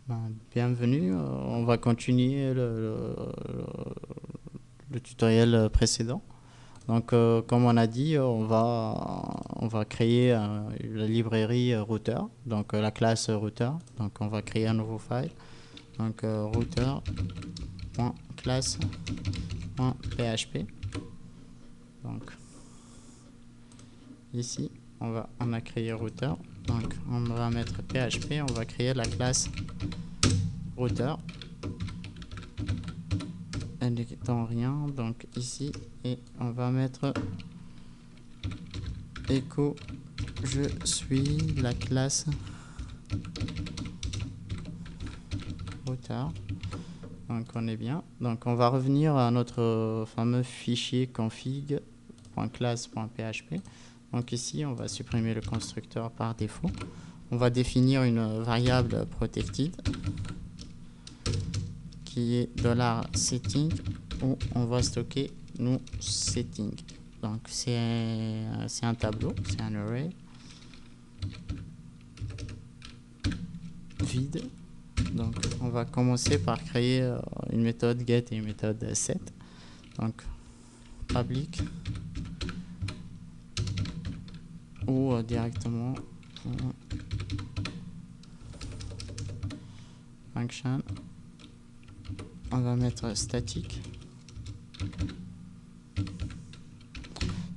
Bienvenue, on va continuer le tutoriel précédent. Donc, comme on a dit, on va créer la librairie router, donc la classe router. Donc, on va créer un nouveau file. Donc, router.class.php. Donc, ici, on a créé router. Donc, on va mettre PHP, on va créer la classe router. Elle est en rien, donc ici, et on va mettre echo je suis la classe router. Donc on est bien. Donc on va revenir à notre fameux fichier config.class.php. Donc ici on va supprimer le constructeur par défaut. On va définir une variable protected qui est $setting où on va stocker nos settings. Donc c'est un tableau, c'est un array vide. Donc on va commencer par créer une méthode get et une méthode set. Donc public ou directement function. On va mettre statique.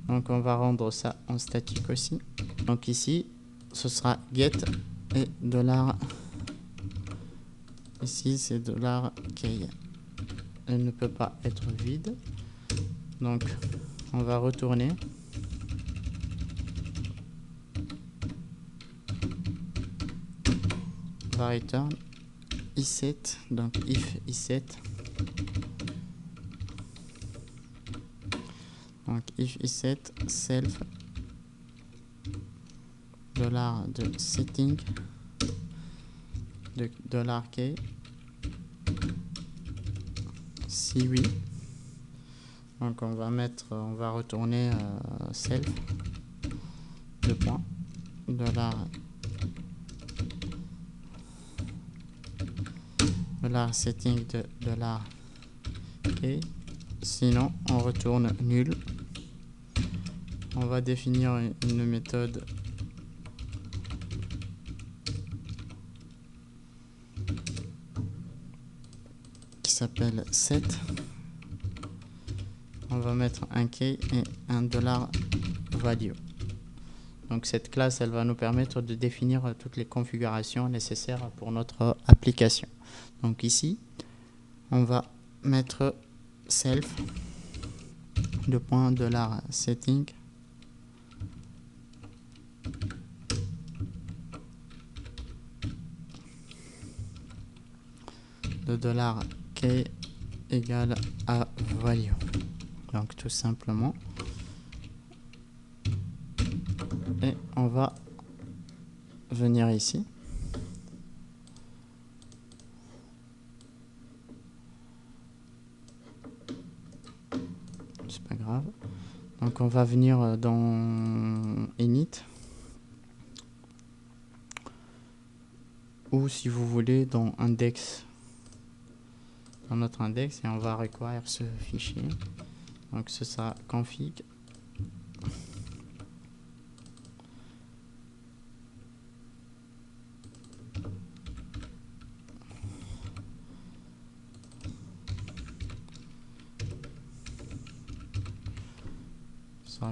Donc on va rendre ça en statique aussi. Donc ici ce sera get et $. Ici c'est $key. Elle ne peut pas être vide. Donc on va retourner. On va return iset. Donc if iset. Donc if iset self $de setting de $key si oui. Donc on va retourner self deux points $setting de $key. Sinon on retourne nul. On va définir une méthode qui s'appelle set. On va mettre un key et un $value. Donc cette classe, elle va nous permettre de définir toutes les configurations nécessaires pour notre application. Donc ici, on va mettre self $setting de $key égale à value. Donc tout simplement. Et on va venir ici. C'est pas grave. Donc on va venir dans init. Ou si vous voulez dans index. Dans notre index et on va require ce fichier. Donc ce sera config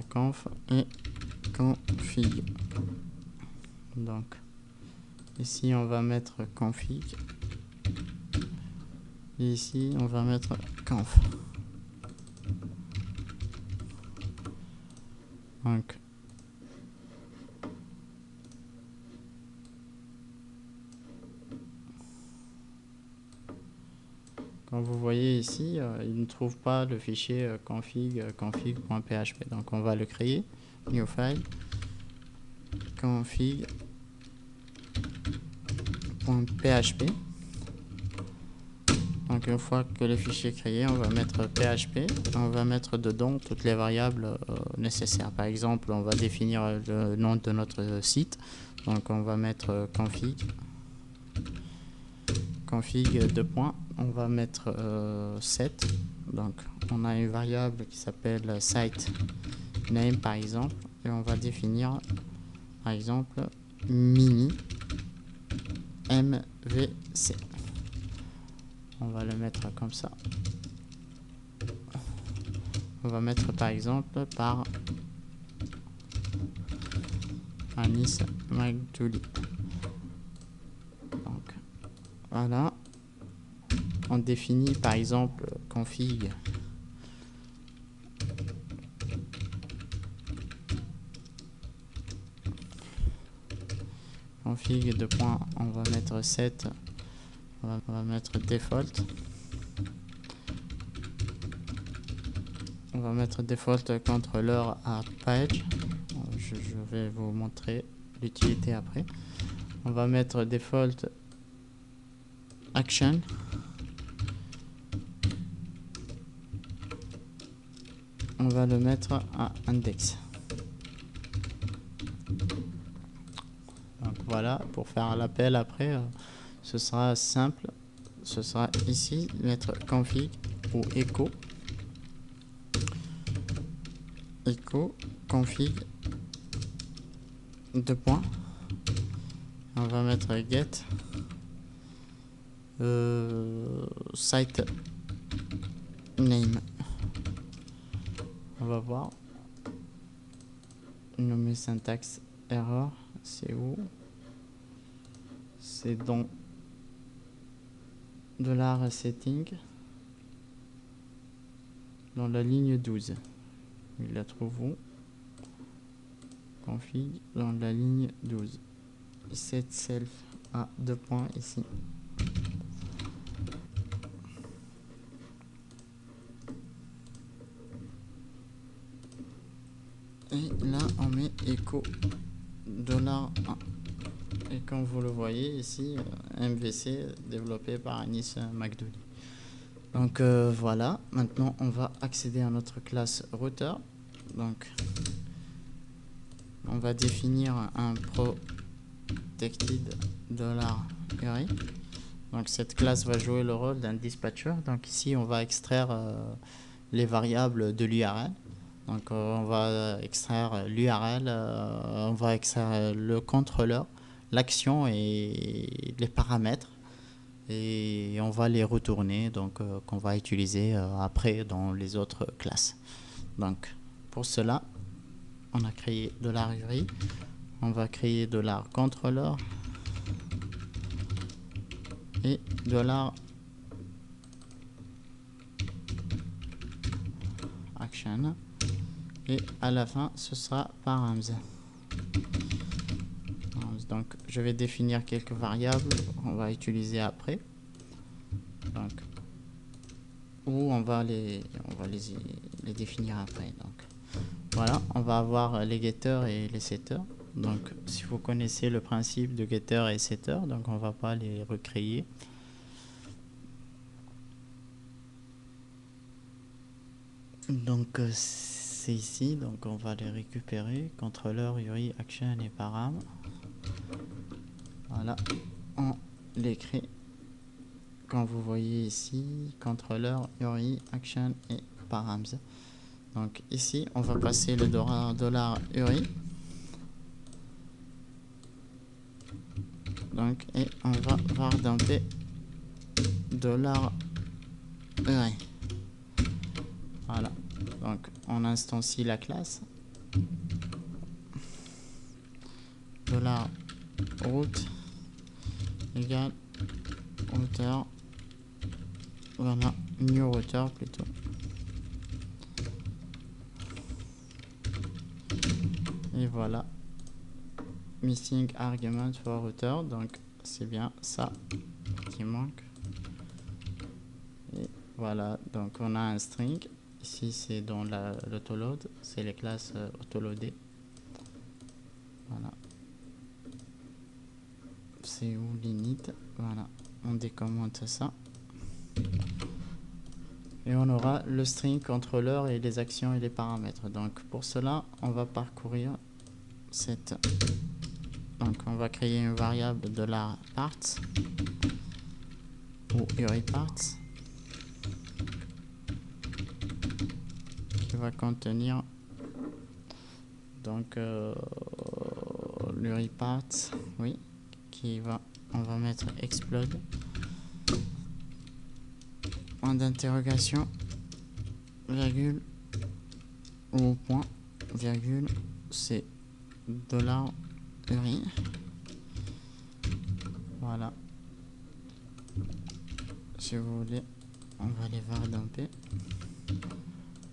conf et config. Donc ici on va mettre config et ici on va mettre conf. Donc comme vous voyez ici, il ne trouve pas le fichier config.php. Donc on va le créer. New file config.php. Donc une fois que le fichier est créé, on va mettre PHP. On va mettre dedans toutes les variables nécessaires. Par exemple, on va définir le nom de notre site. Donc on va mettre config config de points, on va mettre 7. Donc on a une variable qui s'appelle site name par exemple, et on va définir par exemple mini MVC. On va le mettre comme ça. On va mettre par exemple par Anis Magdouli. Donc voilà. On définit par exemple config de point, on va mettre 7, on va mettre default. On va mettre default controller à page. Je vais vous montrer l'utilité après. On va mettre default action. On va le mettre à index. Donc voilà, pour faire l'appel après, ce sera simple. Ce sera ici, mettre config ou echo config deux points. On va mettre get site name. On va voir. Nommer syntaxe error, c'est où? C'est dans $setting dans la ligne 12. Il la trouve où? Config dans la ligne 12. Set self à deux points ici. Et là on met echo $1. Et comme vous le voyez ici, MVC développé par Anis Magdouli. Donc voilà, maintenant on va accéder à notre classe router. Donc on va définir un protected $URI. Donc cette classe va jouer le rôle d'un dispatcher. Donc ici on va extraire les variables de l'URL. Donc on va extraire l'URL, on va extraire le contrôleur, l'action et les paramètres, et on va les retourner, donc qu'on va utiliser après dans les autres classes. Donc pour cela on a créé $URI, on va créer $controller et $action, et à la fin ce sera params. Donc je vais définir quelques variables qu'on va utiliser après, donc ou on va les définir après. Donc voilà, on va avoir les getters et les setters. Donc si vous connaissez le principe de getter et setter, donc on va pas les recréer. Donc c'est ici, donc on va les récupérer, contrôleur, URI, action et param. Voilà, on les crée comme vous voyez ici, contrôleur, URI, action et params. Donc ici on va passer le $URI. Donc et on va vardumper $URI. Voilà, donc on instancie la classe $route égale router, voilà, new router plutôt, et voilà, missing argument for router. Donc c'est bien ça qui manque, et voilà, donc on a un string ici, c'est dans l'autoload, c'est les classes autoloadées. Voilà, c'est où l'init, voilà, on décommente ça et on aura le string contrôleur et les actions et les paramètres. Donc pour cela on va parcourir cette, donc on va créer une variable $parts ou URIParts qui va contenir donc l'URIParts, oui, on va mettre explode, point d'interrogation, virgule ou point, virgule, c'est $URI. Voilà. Si vous voulez, on va les vardumper.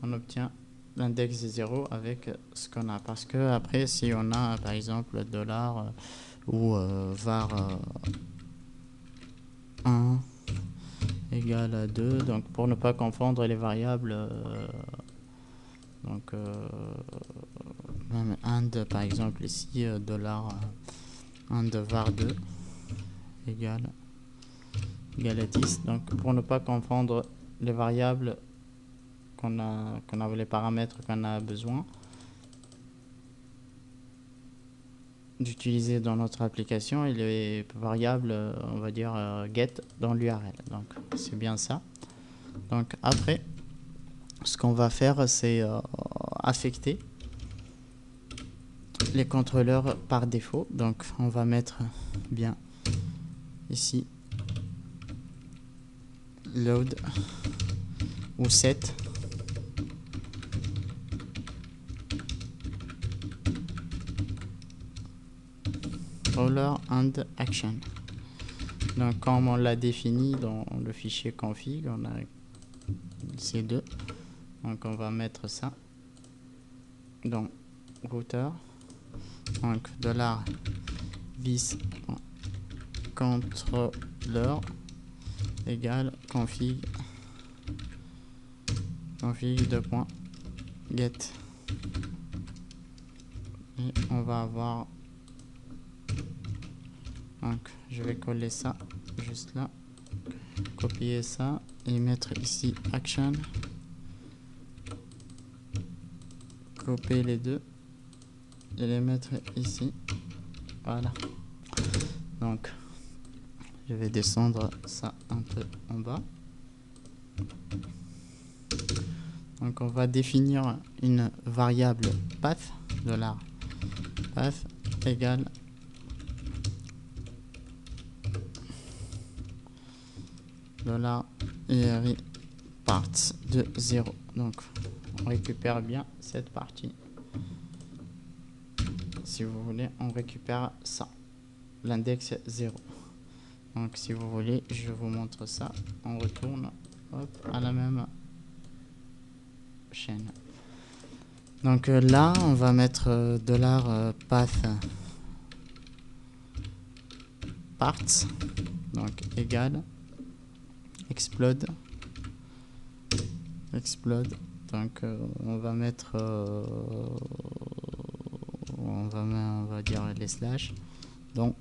On obtient l'index de 0 avec ce qu'on a. Parce que après, si on a par exemple $ ou var 1 égale à 2, donc pour ne pas confondre les variables, donc même and par exemple ici, $and var 2 égale à 10. Donc pour ne pas confondre les variables qu'on a les paramètres qu'on a besoin d'utiliser dans notre application, et les variables, on va dire get dans l'URL. Donc c'est bien ça. Donc après, ce qu'on va faire, c'est affecter les contrôleurs par défaut. Donc on va mettre bien ici load ou set controller and action. Donc comme on l'a défini dans le fichier config, on a ces deux. Donc on va mettre ça dans router. Donc $vis controller égale config de point get, et on va avoir, donc je vais coller ça juste là, copier ça et mettre ici action, copier les deux et les mettre ici. Voilà. Donc je vais descendre ça un peu en bas. Donc on va définir une variable path, $path égale $URI parts de 0. Donc on récupère bien cette partie. Si vous voulez, on récupère ça, l'index 0. Donc si vous voulez, je vous montre ça. On retourne à la même chaîne. Donc là, on va mettre $path parts, donc égal explode. Donc on va mettre on va dire les slash, donc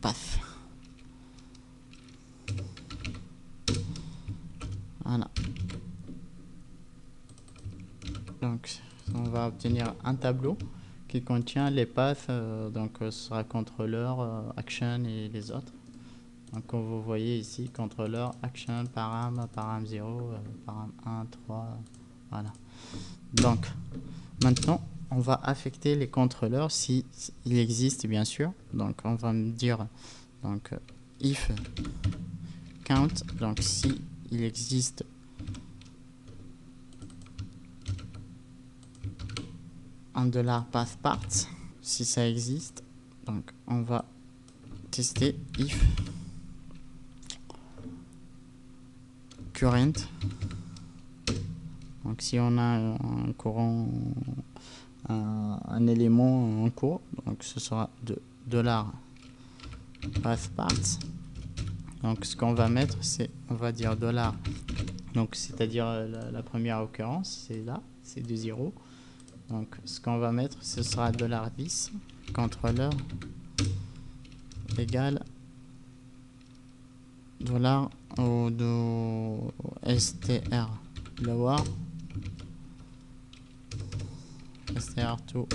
$path. Voilà. Donc on va obtenir un tableau qui contient les paths, donc ce sera contrôleur, action et les autres. Donc comme vous voyez ici, contrôleur, action, param 0, param 1, 3, voilà. Donc maintenant on va affecter les contrôleurs si il existe, bien sûr. Donc on va me dire donc if count, donc si il existe un $path parts, si ça existe. Donc on va tester if current, donc si on a un courant, un élément en cours, donc ce sera de $path parts. Donc ce qu'on va mettre, c'est, on va dire $, donc c'est-à-dire la première occurrence, c'est là, c'est de 0. Donc ce qu'on va mettre, ce sera $vis contrôleur égale ou de str lower str2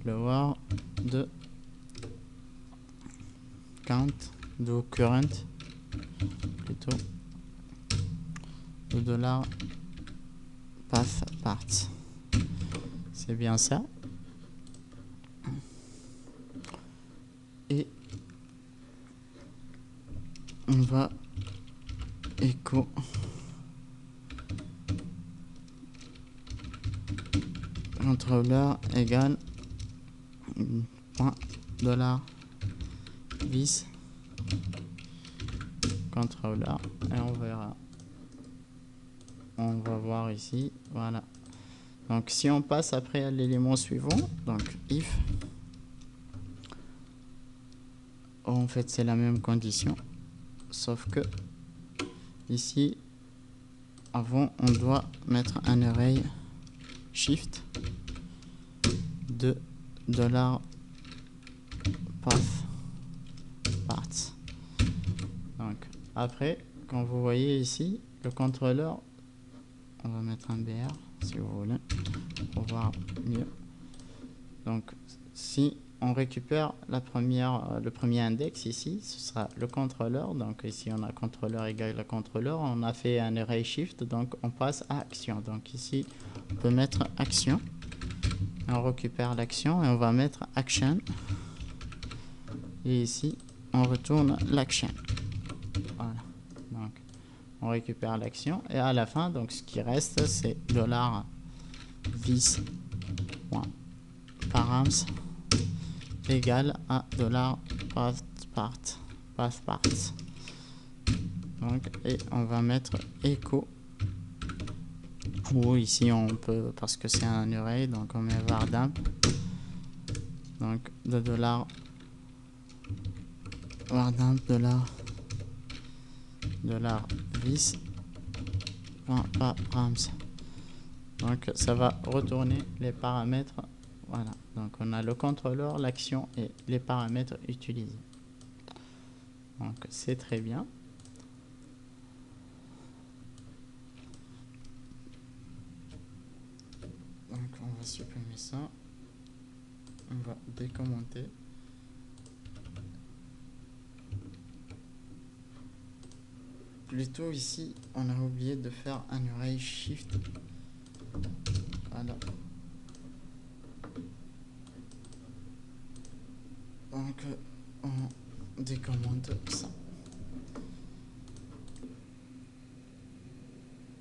flower de count de current plutôt de $path parts. C'est bien ça. Et on va echo controller égale $vis controller et on verra. On va voir ici, voilà. Donc si on passe après à l'élément suivant, donc if, en fait c'est la même condition, sauf que ici avant on doit mettre un array shift de $path parts. Donc après, quand vous voyez ici le contrôleur, on va mettre un BR si vous voulez pour voir mieux. Donc si on récupère le premier index ici, ce sera le contrôleur. Donc ici on a contrôleur égale le contrôleur, on a fait un array shift, donc on passe à action. Donc ici on peut mettre action, on récupère l'action et on va mettre action, et ici on retourne l'action. Voilà, donc on récupère l'action et à la fin, donc ce qui reste c'est $vis.params égale à $path parts. Donc, et on va mettre echo, ou ici on peut, parce que c'est un array, donc on met vardamp, donc de $vardamp $vis.params. Donc ça va retourner les paramètres. Voilà, donc on a le contrôleur, l'action et les paramètres utilisés. Donc c'est très bien. Donc on va supprimer ça. On va décommenter. Plutôt ici, on a oublié de faire un array shift. Voilà. Donc on décommente ça.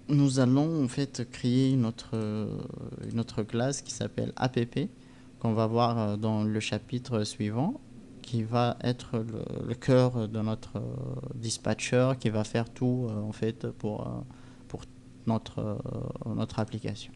Nous allons en fait créer une autre classe qui s'appelle app, qu'on va voir dans le chapitre suivant, qui va être le cœur de notre dispatcher, qui va faire tout en fait pour notre application.